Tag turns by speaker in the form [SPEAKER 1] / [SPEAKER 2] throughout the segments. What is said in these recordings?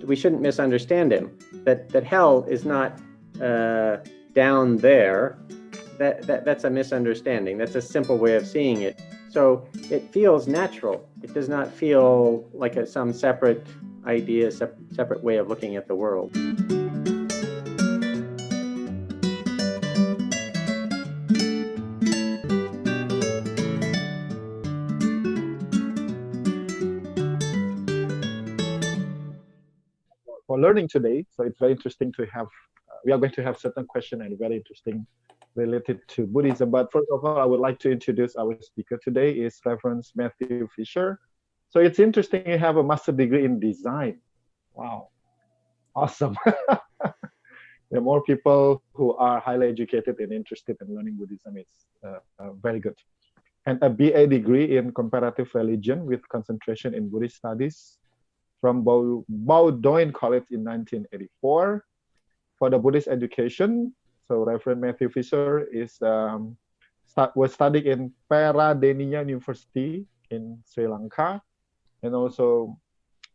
[SPEAKER 1] we shouldn't misunderstand him. That hell is not down there. That's a misunderstanding. That's a simple way of seeing it. So it feels natural. It does not feel like some separate idea, separate way of looking at the world.
[SPEAKER 2] For learning today, so it's very interesting to have, we are going to have certain questions and very interesting related to Buddhism. But first of all, I would like to introduce our speaker today is Reverend Matthew Fisher. So it's interesting you have a master degree in design. Wow, awesome. There are more people who are highly educated and interested in learning Buddhism. It's very good. And a BA degree in comparative religion with concentration in Buddhist studies from Bowdoin College in 1984. For the Buddhist education, so Reverend Matthew Fisher was studying in Peradeniya University in Sri Lanka, and also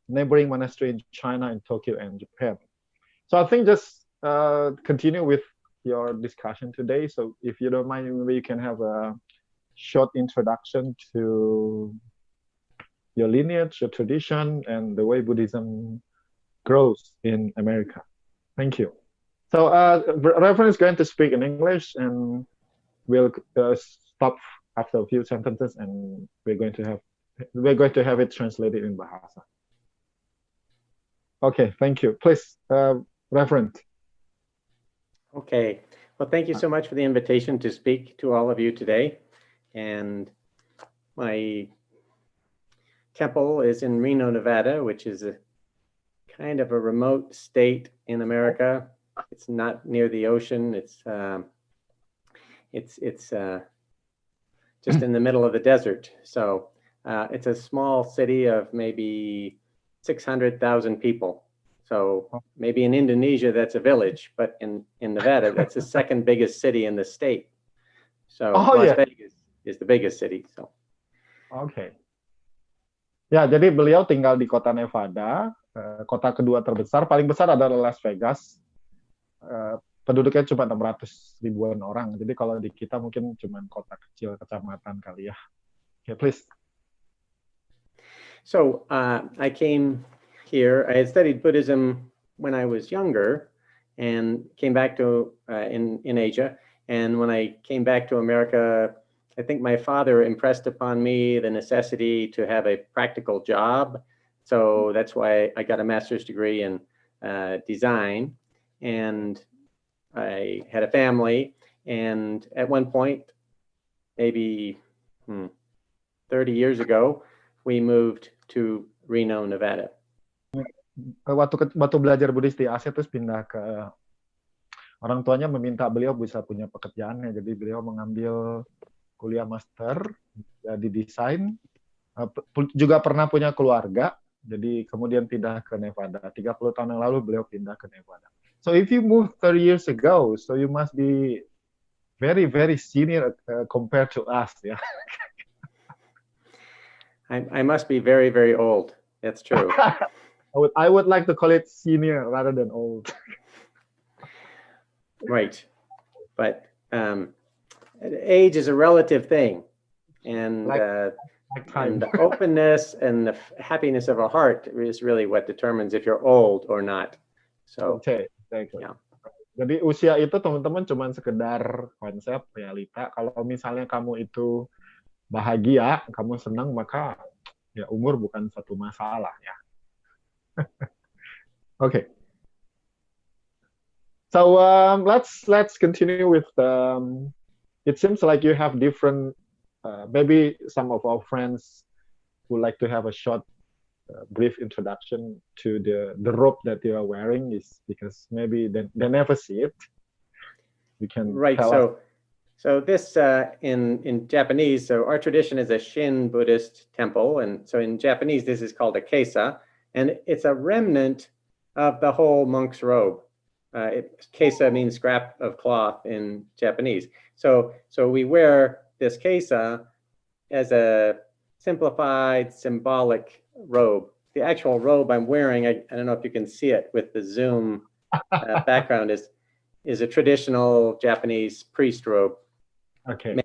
[SPEAKER 2] neighboring monastery in China and Tokyo and Japan. So I think just continue with your discussion today. So if you don't mind, maybe you can have a short introduction to your lineage, your tradition, and the way Buddhism grows in America. Thank you. So Reverend is going to speak in English, and we'll stop after a few sentences, and we're going to have it translated in Bahasa. Okay, thank you. Please, Reverend.
[SPEAKER 1] Okay. Well, thank you so much for the invitation to speak to all of you today. And my temple is in Reno, Nevada, which is a kind of a remote state in America. It's not near the ocean. It's just in the middle of the desert. So it's a small city of maybe 600,000 people. So maybe in Indonesia, that's a village, but in Nevada, that's the second biggest city in the state. So Las Vegas is the biggest city. So.
[SPEAKER 2] Okay. Ya, jadi beliau tinggal di kota Nevada, kota kedua terbesar, paling besar adalah Las Vegas. Penduduknya cuma 600 ribuan orang. Jadi kalau di kita mungkin cuma kota kecil, kecamatan kali ya. Okay, please.
[SPEAKER 1] So I came here. I had studied Buddhism when I was younger, and came back to in Asia. And when I came back to America, I think my father impressed upon me the necessity to have a practical job. So that's why I got a master's degree in design. And I had a family. And at one point, maybe 30 years ago, we moved to Reno, Nevada.
[SPEAKER 2] Waktu belajar Buddhis di Asia, terus pindah ke orang tuanya meminta beliau bisa punya pekerjaannya. Jadi beliau mengambil kuliah master di desain, juga pernah punya keluarga, jadi kemudian pindah ke Nevada. 30 tahun yang lalu beliau pindah ke Nevada. So if you moved 30 years ago, so you must be very, very senior compared to us, yeah.
[SPEAKER 1] I must be very, very old. That's true.
[SPEAKER 2] I would like to call it senior rather than old.
[SPEAKER 1] Right, but age is a relative thing, and the openness and the happiness of a heart is really what determines if you're old or not. So,
[SPEAKER 2] okay, yeah. Jadi usia itu teman-teman cuma sekedar konsep realita. Kalau misalnya kamu itu bahagia, kamu senang, maka ya umur bukan satu masalah ya. Okay. So let's continue with it seems like you have different, maybe some of our friends would like to have a short, brief introduction to the robe that you are wearing, is because maybe they never see it. You can tell us.
[SPEAKER 1] So this in Japanese, so our tradition is a Shin Buddhist temple, and so in Japanese this is called a kesa, and it's a remnant of the whole monk's robe. Kesa means scrap of cloth in Japanese. So we wear this kesa as a simplified, symbolic robe. the actual robe I'm wearing, I don't know if you can see it with the zoom background, is a traditional Japanese priest robe.
[SPEAKER 2] Okay.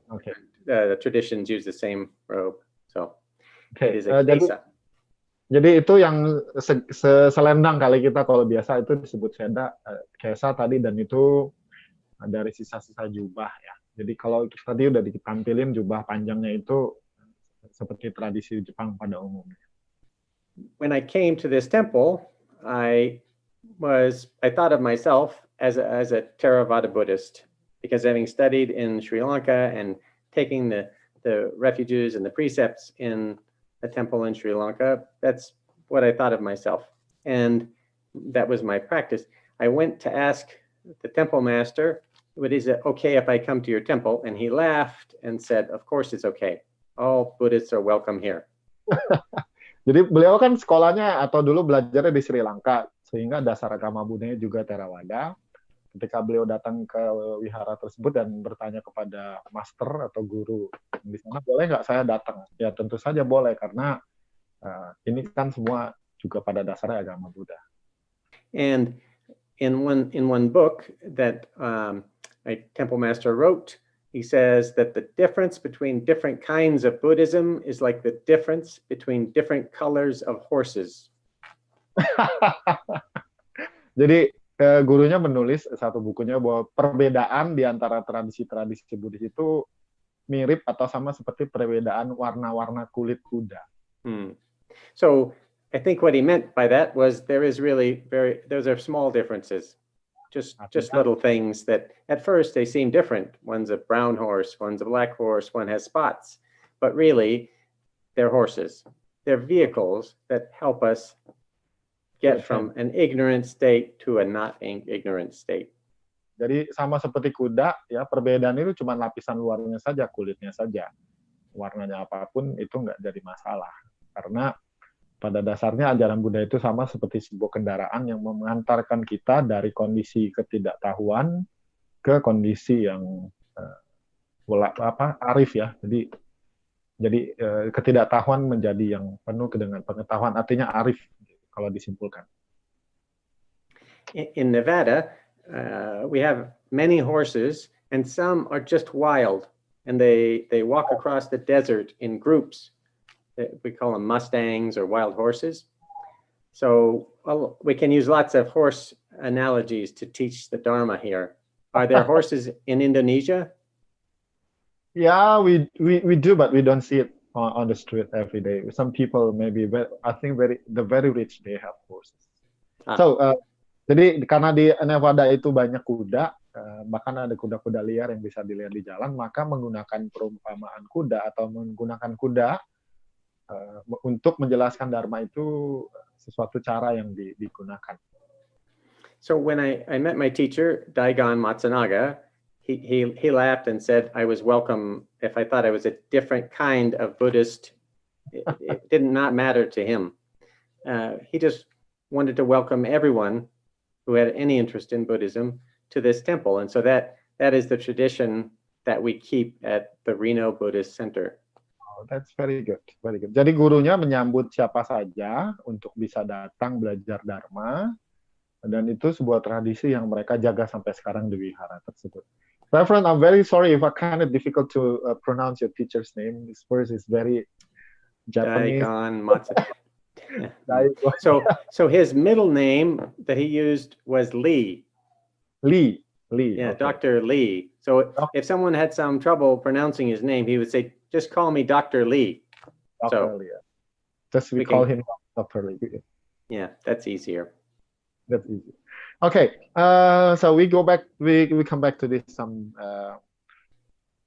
[SPEAKER 1] The traditions use the same robe, so
[SPEAKER 2] Okay.
[SPEAKER 1] it is a kesa.
[SPEAKER 2] Jadi itu yang selendang kali kita kalau biasa itu disebut kesa tadi, dan itu dari sisa-sisa jubah ya. Jadi kalau tadi udah ditampilin jubah panjangnya itu seperti tradisi Jepang pada umumnya.
[SPEAKER 1] When I came to this temple, I thought of myself as a Theravada Buddhist, because having studied in Sri Lanka and taking the refuges and the precepts in a temple in Sri Lanka, that's what I thought of myself. And that was my practice. I went to ask the temple master, is it okay if I come to your temple? And he laughed and said, of course it's okay. All Buddhists are welcome here.
[SPEAKER 2] Jadi beliau kan sekolahnya atau dulu belajarnya di Sri Lanka, sehingga dasar agama Buddhanya juga Theravada. Ketika beliau datang ke wihara tersebut dan bertanya kepada master atau guru di sana, boleh nggak saya datang? Ya tentu saja boleh, karena ini kan semua juga pada dasarnya agama Buddha.
[SPEAKER 1] And in one book that my temple master wrote, he says that the difference between different kinds of Buddhism is like the difference between different colors of horses.
[SPEAKER 2] Jadi gurunya menulis satu bukunya bahwa perbedaan di antara tradisi-tradisi Buddhis itu mirip atau sama seperti perbedaan warna-warna kulit kuda.
[SPEAKER 1] So I think what he meant by that was those are small differences, just little things that at first they seem different. One's a brown horse, one's a black horse, one has spots, but really they're horses. They're vehicles that help us get from an ignorant state to a not ignorant state.
[SPEAKER 2] Jadi sama seperti kuda, ya perbedaan itu cuma lapisan luarnya saja, kulitnya saja. Warnanya apapun itu nggak jadi masalah. Karena pada dasarnya ajaran Buddha itu sama seperti sebuah kendaraan yang mengantarkan kita dari kondisi ketidaktahuan ke kondisi yang arif ya. Jadi ketidaktahuan menjadi yang penuh dengan pengetahuan, artinya arif kalau disimpulkan.
[SPEAKER 1] In Nevada, we have many horses, and some are just wild, and they walk across the desert in groups. We call them Mustangs or wild horses. So we can use lots of horse analogies to teach the Dharma here. Are there horses in Indonesia?
[SPEAKER 2] Yeah, we do, but we don't see it on the street every day. Some people maybe, I think the very rich, they have horses. So jadi karena di Nevada itu banyak kuda, bahkan ada kuda-kuda liar yang bisa dilihat di jalan, maka menggunakan perumpamaan kuda atau menggunakan kuda untuk menjelaskan Dharma itu sesuatu cara yang digunakan.
[SPEAKER 1] So when I met my teacher, Daigon Matsunaga, he laughed and said I was welcome if I thought I was a different kind of Buddhist. It did not matter to him. He just wanted to welcome everyone who had any interest in Buddhism to this temple. And so that is the tradition that we keep at the Reno Buddhist Center.
[SPEAKER 2] Oh, that's very good, very good. Jadi gurunya menyambut siapa saja untuk bisa datang belajar Dharma, dan itu sebuah tradisi yang mereka jaga sampai sekarang di wihara tersebut. Reverend, I'm very sorry if I kind of difficult to pronounce your teacher's name. This first is very Japanese.
[SPEAKER 1] Daigon Matsunaga. So his middle name that he used was Lee.
[SPEAKER 2] Lee.
[SPEAKER 1] Yeah,
[SPEAKER 2] okay.
[SPEAKER 1] Dr. Lee. So if someone had some trouble pronouncing his name, he would say, just call me Dr. Lee.
[SPEAKER 2] Dr. Lee. Just we call him Dr. Lee.
[SPEAKER 1] Yeah, that's easier.
[SPEAKER 2] That's easy. Okay, so we come back to this.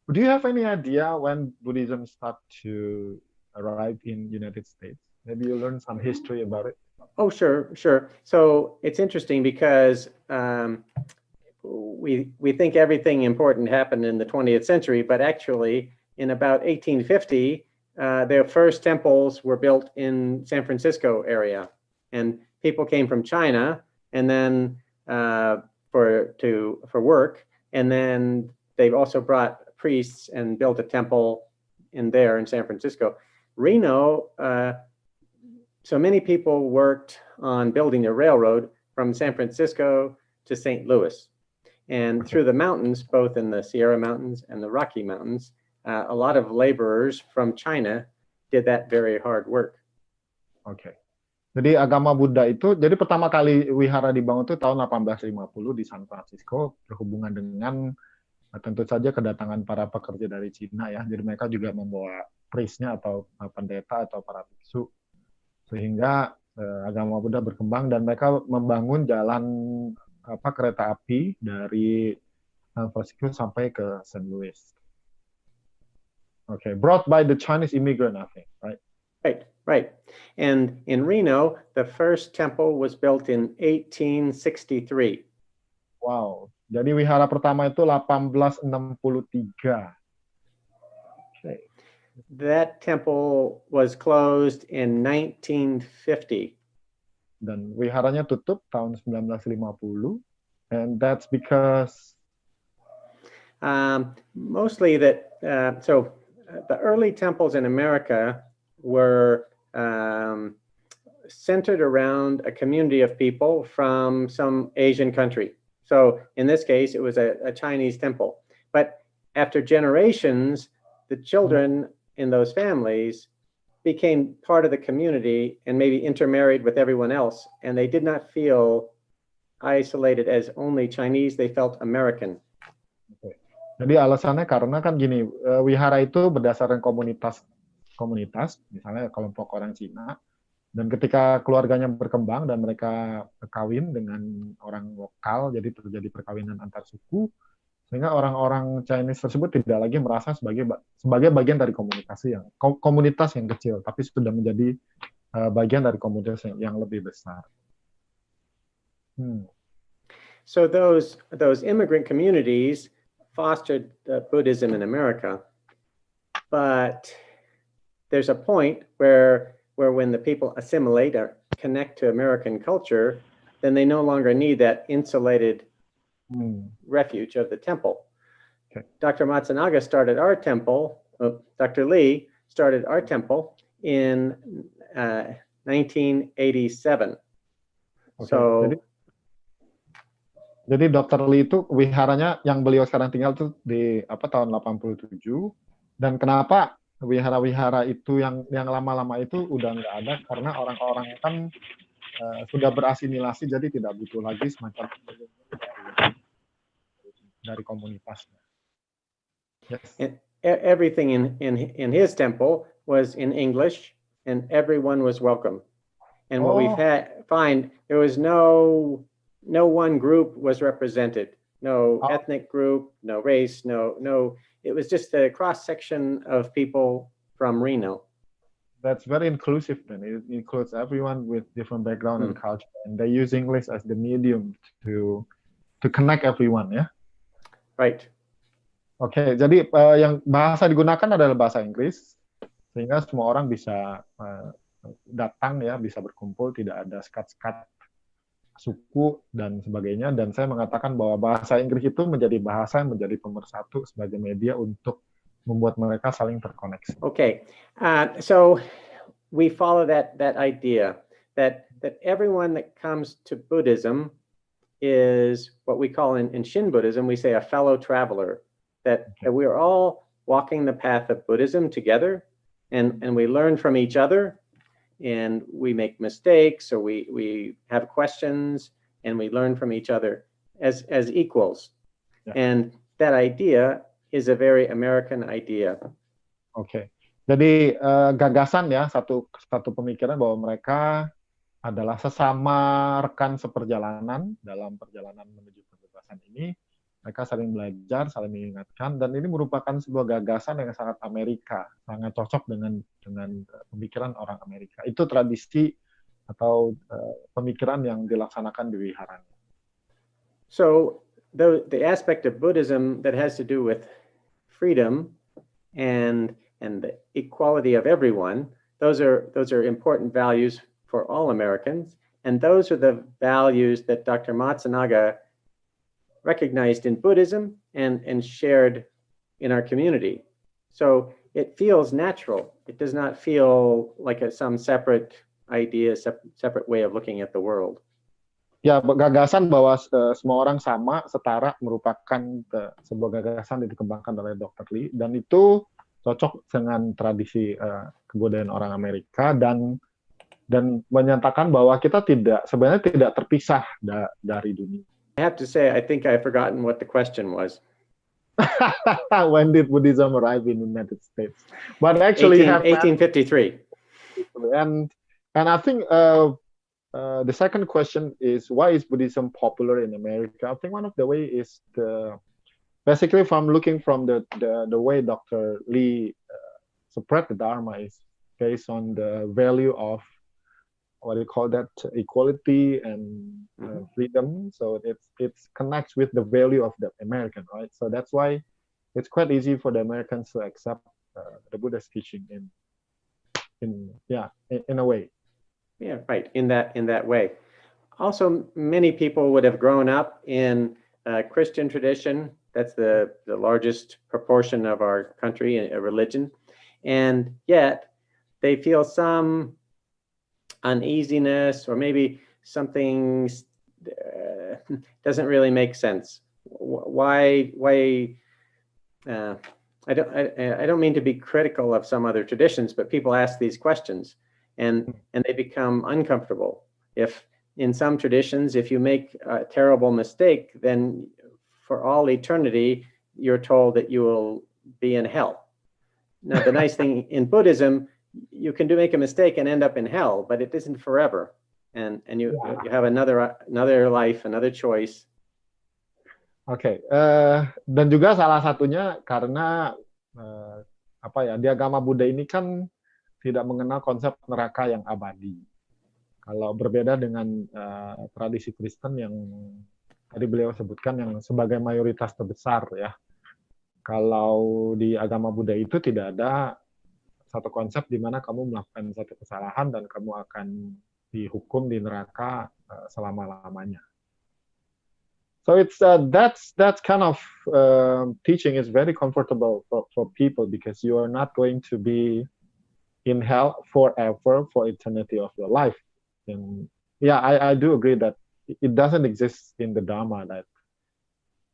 [SPEAKER 2] Do you have any idea when Buddhism start to arrive in United States? Maybe you learn some history about it.
[SPEAKER 1] Oh, sure. So it's interesting because we think everything important happened in the 20th century, but actually in about 1850, the first temples were built in San Francisco area, and people came from China, and then for work, and then they've also brought priests and built a temple in San Francisco. Reno So many people worked on building a railroad from San Francisco to St. Louis. And through the mountains, both in the Sierra Mountains and the Rocky Mountains, a lot of laborers from China did that very hard work.
[SPEAKER 2] Oke. Jadi agama Buddha itu, jadi pertama kali wihara dibangun itu tahun 1850 di San Francisco, berhubungan dengan tentu saja kedatangan para pekerja dari Cina ya. Jadi mereka juga membawa priestnya atau pendeta atau para biksu, sehingga agama Buddha berkembang dan mereka membangun jalan kereta api dari San Francisco sampai ke St. Louis. Okay, brought by the Chinese immigrant, I think, right?
[SPEAKER 1] Right. And in Reno, the first temple was built in 1863.
[SPEAKER 2] Wow. Jadi wihara pertama itu 1863.
[SPEAKER 1] Okay. That temple was closed in 1950.
[SPEAKER 2] Dan wiharanya tutup tahun 1950. And that's because
[SPEAKER 1] mostly that the early temples in America were centered around a community of people from some Asian country. So in this case, it was a Chinese temple. But after generations, the children in those families became part of the community and maybe intermarried with everyone else. And they did not feel isolated as only Chinese, they felt American.
[SPEAKER 2] Jadi alasannya karena kan gini, wihara itu berdasarkan komunitas, misalnya kelompok orang Cina, dan ketika keluarganya berkembang dan mereka kawin dengan orang lokal, jadi terjadi perkawinan antar suku, sehingga orang-orang Chinese tersebut tidak lagi merasa sebagai bagian dari komunitas yang kecil, tapi sudah menjadi bagian dari komunitas yang lebih besar.
[SPEAKER 1] So those immigrant communities fostered Buddhism in America, but there's a point where when the people assimilate or connect to American culture, then they no longer need that insulated refuge of the temple.
[SPEAKER 2] Okay.
[SPEAKER 1] Dr. Matsunaga started our temple, Dr. Lee started our temple in 1987. Okay. So
[SPEAKER 2] jadi Dr. Lee itu wiharanya yang beliau sekarang tinggal tuh di tahun 87, dan kenapa wihara-wihara itu yang lama-lama itu udah nggak ada karena orang-orang kan sudah berasimilasi, jadi tidak butuh lagi semacam dari komunitasnya. Yes.
[SPEAKER 1] Everything in his temple was in English, and everyone was welcome. And what we've find there was no one group was represented, no ethnic group, no race, no. It was just a cross section of people from Reno.
[SPEAKER 2] That's very inclusive then. It includes everyone with different background and culture, and they use English as the medium to connect everyone, ya.
[SPEAKER 1] Right.
[SPEAKER 2] Oke, jadi yang bahasa digunakan adalah bahasa Inggris, sehingga semua orang bisa datang ya, bisa berkumpul, tidak ada sekat-sekat suku dan sebagainya. Dan saya mengatakan bahwa bahasa Inggris itu menjadi bahasa yang menjadi pemersatu sebagai media untuk membuat mereka saling terkoneksi.
[SPEAKER 1] Okay, so we follow that idea that everyone that comes to Buddhism is what we call in Shin Buddhism, we say a fellow traveler, that we are all walking the path of Buddhism together, and we learn from each other, and we make mistakes, or we have questions, and we learn from each other as equals.
[SPEAKER 2] Yeah.
[SPEAKER 1] And that idea is a very American idea.
[SPEAKER 2] Oke. Jadi gagasan ya, satu pemikiran bahwa mereka adalah sesama rekan seperjalanan dalam perjalanan menuju kebebasan ini. Mereka saling belajar, saling mengingatkan, dan ini merupakan sebuah gagasan yang sangat Amerika, sangat cocok dengan pemikiran orang Amerika. Itu tradisi atau pemikiran yang dilaksanakan di wiharanya.
[SPEAKER 1] So the aspect of Buddhism that has to do with freedom and the equality of everyone, those are important values for all Americans, and those are the values that Dr. Matsunaga recognized in Buddhism and shared in our community. So it feels natural. It does not feel like some separate idea, separate way of looking at the world.
[SPEAKER 2] Ya, gagasan bahwa semua orang sama, setara merupakan sebuah gagasan yang dikembangkan oleh Dr. Lee, dan itu cocok dengan tradisi kebudayaan orang Amerika, dan menyatakan bahwa kita sebenarnya tidak terpisah dari dunia.
[SPEAKER 1] I have to say, I think I've forgotten what the question was.
[SPEAKER 2] When did Buddhism arrive in the United States? But actually,
[SPEAKER 1] 1853.
[SPEAKER 2] And I think the second question is, why is Buddhism popular in America? I think one of the way is basically, if I'm looking from the way Dr. Lee spread the Dharma, is based on the value of what do you call that, equality and freedom. So it connects with the value of the American, right? So that's why it's quite easy for the Americans to accept the Buddha's teaching in a way.
[SPEAKER 1] Yeah, right. In that way. Also, many people would have grown up in Christian tradition. That's the largest proportion of our country, a religion, and yet they feel some uneasiness, or maybe something doesn't really make sense. Why? I don't mean to be critical of some other traditions, but people ask these questions, and they become uncomfortable. If in some traditions, if you make a terrible mistake, then for all eternity, you're told that you will be in hell. Now, the nice thing in Buddhism, you can make a mistake and end up in hell, but it isn't forever. And you have another life, another choice.
[SPEAKER 2] Oke, dan juga salah satunya karena di agama Buddha ini kan tidak mengenal konsep neraka yang abadi. Kalau berbeda dengan tradisi Kristen yang tadi beliau sebutkan, yang sebagai mayoritas terbesar ya. Kalau di agama Buddha itu tidak ada satu konsep di mana kamu melakukan satu kesalahan dan kamu akan dihukum di neraka selama-lamanya. So it's that's kind of teaching is very comfortable for people, because you are not going to be in hell forever, for eternity of your life. And yeah, I do agree that it doesn't exist in the Dharma that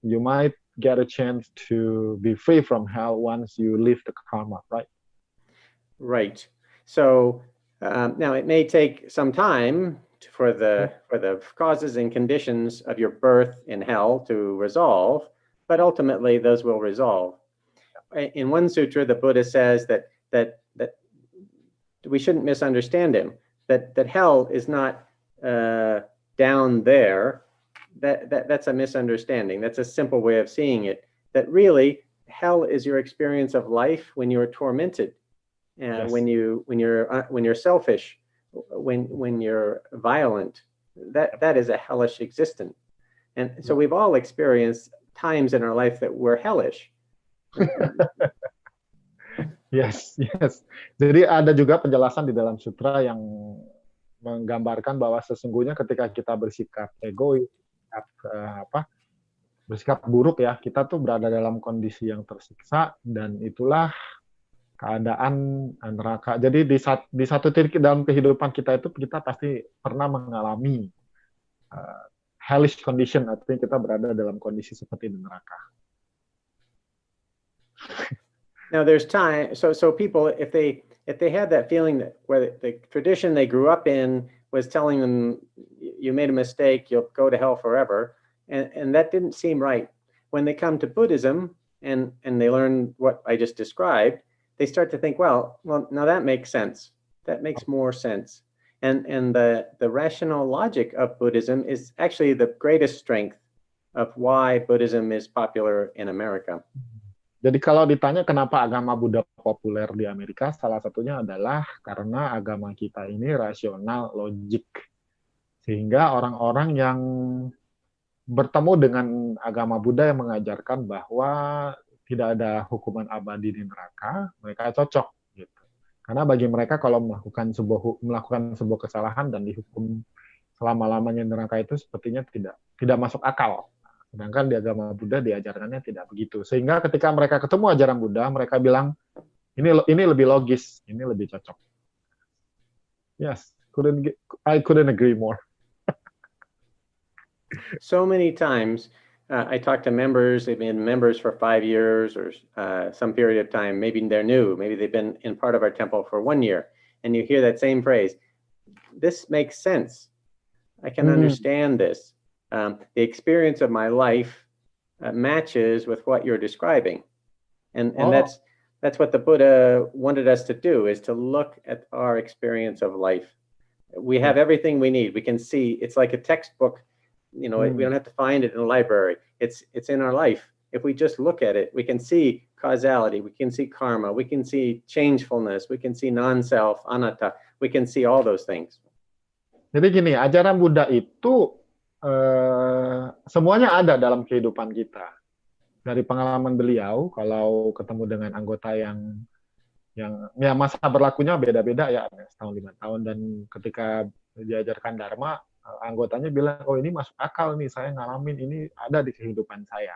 [SPEAKER 2] you might get a chance to be free from hell once you leave the karma, right?
[SPEAKER 1] Right. So now it may take some time for the causes and conditions of your birth in hell to resolve, but ultimately those will resolve. In one sutra, the Buddha says that we shouldn't misunderstand him. That hell is not down there. That's a misunderstanding. That's a simple way of seeing it. That really hell is your experience of life when you're tormented,
[SPEAKER 2] Yes.
[SPEAKER 1] when you're selfish, when you're violent. That is a hellish existence. And so we've all experienced times in our life that we're hellish.
[SPEAKER 2] Yes. Jadi ada juga penjelasan di dalam sutra yang menggambarkan bahwa sesungguhnya ketika kita bersikap egois, bersikap buruk ya, kita tuh berada dalam kondisi yang tersiksa, dan itulah keadaan neraka. Jadi di satu titik dalam kehidupan kita itu kita pasti pernah mengalami hellish condition, artinya kita berada dalam kondisi seperti di neraka.
[SPEAKER 1] Now there's time, so people, if they had that feeling that where the tradition they grew up in was telling them you made a mistake, you'll go to hell forever, and that didn't seem right. When they come to Buddhism and they learn what I just described, they start to think, well, now that makes sense. That makes more sense. And the rational logic of Buddhism is actually the greatest strength of why Buddhism is popular in America.
[SPEAKER 2] Jadi kalau ditanya kenapa agama Buddha populer di Amerika, salah satunya adalah karena agama kita ini rasional, logik. Sehingga orang-orang yang bertemu dengan agama Buddha yang mengajarkan bahwa tidak ada hukuman abadi di neraka, mereka cocok gitu. Karena bagi mereka kalau melakukan sebuah kesalahan dan dihukum selama-lamanya di neraka itu sepertinya tidak masuk akal. Sedangkan di agama Buddha diajarkannya tidak begitu. Sehingga ketika mereka ketemu ajaran Buddha, mereka bilang ini lebih logis, ini lebih cocok. Yes. I couldn't agree more.
[SPEAKER 1] So many times, I talk to members, they've been members for 5 years or some period of time. Maybe they're new, maybe they've been in part of our temple for 1 year. And you hear that same phrase, this makes sense. I can understand this. The experience of my life matches with what you're describing. And that's what the Buddha wanted us to do, is to look at our experience of life. We have everything we need. We can see, it's like a textbook. We don't have to find it in a library. It's in our life. If we just look at it, we can see causality, we can see karma, we can see changefulness, we can see non-self, anatta, we can see all those things.
[SPEAKER 2] Jadi gini, ajaran Buddha itu semuanya ada dalam kehidupan kita. Dari pengalaman beliau, kalau ketemu dengan anggota yang ya masa berlakunya beda-beda ya, setahun 5 tahun, dan ketika diajarkan Dharma, anggotanya bilang, oh ini masuk akal nih, saya ngalamin ini ada di kehidupan saya.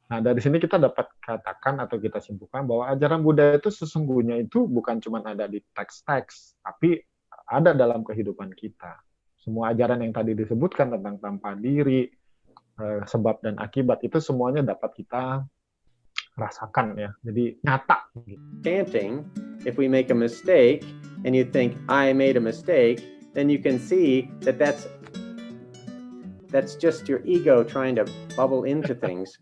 [SPEAKER 2] Nah dari sini kita dapat katakan atau kita simpulkan bahwa ajaran Buddha itu sesungguhnya itu bukan cuma ada di teks-teks, tapi ada dalam kehidupan kita. Semua ajaran yang tadi disebutkan tentang tanpa diri, sebab dan akibat, itu semuanya dapat kita rasakan ya. Jadi nyata.
[SPEAKER 1] Chanting, if we make a mistake and you think I made a mistake, then you can see that that's just your ego trying to bubble into things.